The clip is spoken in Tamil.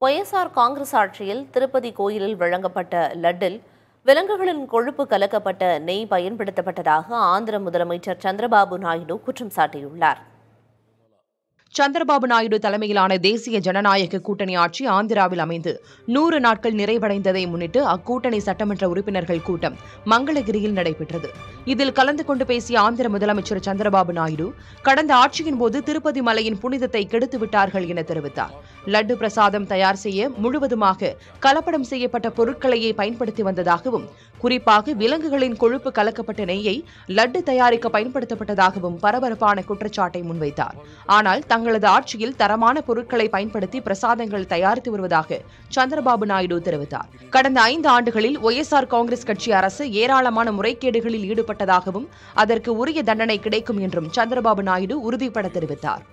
ஒய்எஸ்ஆர் காங்கிரஸ் ஆட்சியில் திருப்பதி கோயிலில் வழங்கப்பட்ட லட்டில் விலங்குகளின் கொழுப்பு கலக்கப்பட்ட நெய் பயன்படுத்தப்பட்டதாக ஆந்திர முதலமைச்சர் சந்திரபாபு நாயுடு குற்றம் சாட்டியுள்ளார். சந்திரபாபு நாயுடு தலைமையிலான தேசிய ஜனநாயக கூட்டணி ஆட்சி ஆந்திராவில் அமைந்து 100 நாட்கள் நிறைவடைந்ததை முன்னிட்டு அக்கூட்டணி சட்டமன்ற உறுப்பினர்கள் கூட்டம் மங்களகிரியில் நடைபெற்றது. இதில் கலந்து கொண்டு பேசிய ஆந்திர முதலமைச்சர் சந்திரபாபு நாயுடு கடந்த ஆட்சியின் போது திருப்பதி மலையின் புனிதத்தை கெடுத்துவிட்டார்கள் என தெரிவித்தார். லட்டு பிரசாதம் தயார் செய்ய முழுவதுமாக கலப்படம் செய்யப்பட்ட பொருட்களையே பயன்படுத்தி வந்ததாகவும், குறிப்பாக விலங்குகளின் கொழுப்பு கலக்கப்பட்ட நெய்யை லட்டு தயாரிக்க பயன்படுத்தப்பட்டதாகவும் பரபரப்பான குற்றச்சாட்டை முன்வைத்தார். ஆனால் தங்களது ஆட்சியில் தரமான பொருட்களை பயன்படுத்தி பிரசாதங்கள் தயாரித்து வருவதாக சந்திரபாபு நாயுடு தெரிவித்தார். கடந்த 5 ஆண்டுகளில் ஒய்எஸ்ஆர் காங்கிரஸ் கட்சி அரசு ஏராளமான முறைகேடுகளில் ஈடுபட்டதாகவும் அதற்கு உரிய தண்டனை கிடைக்கும் என்றும் சந்திரபாபு நாயுடு உறுதிபட தெரிவித்தார்.